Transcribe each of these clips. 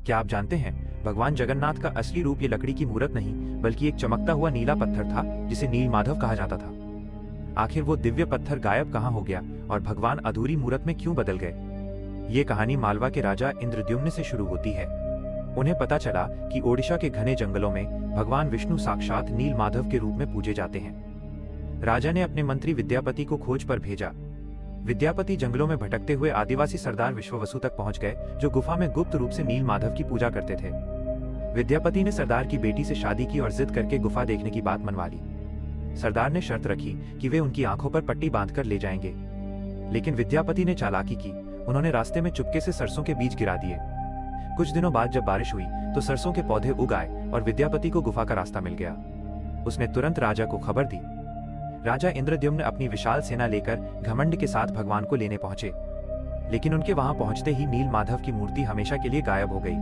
क्या आप जानते हैं, भगवान जगन्नाथ का असली रूप ये लकड़ी की मूर्त नहीं बल्कि एक चमकता हुआ नीला पत्थर था जिसे नील माधव कहा जाता था। आखिर वो दिव्य पत्थर गायब कहाँ हो गया और भगवान अधूरी मूर्त में क्यों बदल गए? ये कहानी मालवा के राजा इंद्रद्युम्न से शुरू होती है। उन्हें पता चला कि ओडिशा के घने जंगलों में भगवान विष्णु साक्षात नील माधव के रूप में पूजे जाते हैं। राजा ने अपने मंत्री विद्यापति को खोज पर भेजा। विद्यापति जंगलों में भटकते हुए आदिवासी सरदार विश्ववसु तक पहुंच गए, जो गुफा में गुप्त रूप से नील माधव की पूजा करते थे। विद्यापति ने सरदार की बेटी से शादी की और जिद करके गुफा देखने की बात मनवा ली। सरदार ने शर्त रखी कि वे उनकी आंखों पर पट्टी बांधकर ले जाएंगे, लेकिन विद्यापति ने चालाकी की। उन्होंने रास्ते में चुपके से सरसों के बीज गिरा दिए। कुछ दिनों बाद जब बारिश हुई तो सरसों के पौधे उग आए और विद्यापति को गुफा का रास्ता मिल गया। उसने तुरंत राजा को खबर दी। राजा इंद्रद्युम्न अपनी विशाल सेना लेकर घमंड के साथ भगवान को लेने पहुंचे, लेकिन उनके वहां पहुंचते ही नील माधव की मूर्ति हमेशा के लिए गायब हो गई।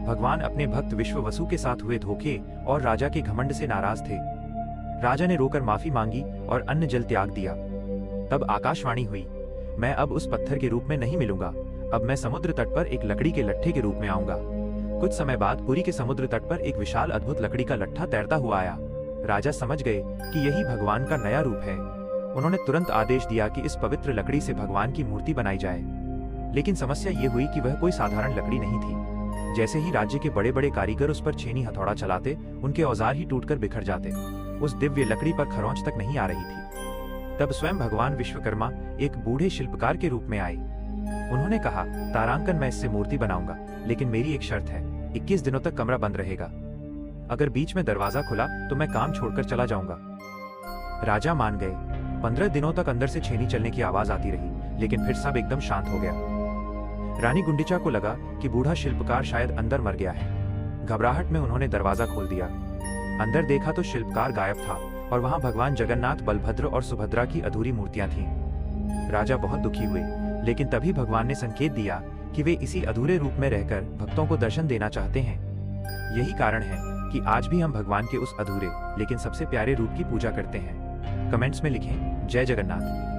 भगवान अपने भक्त विश्ववसु के साथ हुए धोखे और राजा के घमंड से नाराज थे। राजा ने रोकर माफी मांगी और अन्न जल त्याग दिया। तब आकाशवाणी हुई, मैं अब उस पत्थर के रूप में नहीं मिलूंगा, अब मैं समुद्र तट पर एक लकड़ी के लट्ठे के रूप में आऊंगा। कुछ समय बाद पुरी के समुद्र तट पर एक विशाल अद्भुत लकड़ी का लट्ठा तैरता हुआ आया। राजा समझ गए कि यही भगवान का नया रूप है। उन्होंने तुरंत आदेश दिया कि इस पवित्र लकड़ी से भगवान की मूर्ति बनाई जाए। लेकिन समस्या ये हुई कि वह कोई साधारण लकड़ी नहीं थी। जैसे ही राज्य के बड़े बड़े कारीगर उस पर छेनी हथौड़ा चलाते, उनके औजार ही टूटकर बिखर जाते। उस दिव्य लकड़ी पर खरोंच तक नहीं आ रही थी। तब स्वयं भगवान विश्वकर्मा एक बूढ़े शिल्पकार के रूप में आए। उन्होंने कहा, तारांकन, मैं इससे मूर्ति बनाऊंगा, लेकिन मेरी एक शर्त है, 21 दिनों तक कमरा बंद रहेगा। अगर बीच में दरवाजा खुला तो मैं काम छोड़कर चला जाऊंगा। राजा मान गए। 15 दिनों तक अंदर से छेनी चलने की आवाज आती रही, लेकिन फिर सब एकदम शांत हो गया। रानी गुंडिचा को लगा कि बूढ़ा शिल्पकार शायद अंदर मर गया है। घबराहट में उन्होंने दरवाजा खोल दिया। अंदर देखा तो शिल्पकार गायब था और वहां भगवान जगन्नाथ, बलभद्र और सुभद्रा की अधूरी मूर्तियां थीं। राजा बहुत दुखी हुए, लेकिन तभी भगवान ने संकेत दिया कि वे इसी अधूरे रूप में रहकर भक्तों को दर्शन देना चाहते हैं। यही कारण है कि आज भी हम भगवान के उस अधूरे लेकिन सबसे प्यारे रूप की पूजा करते हैं। कमेंट्स में लिखें, जय जगन्नाथ।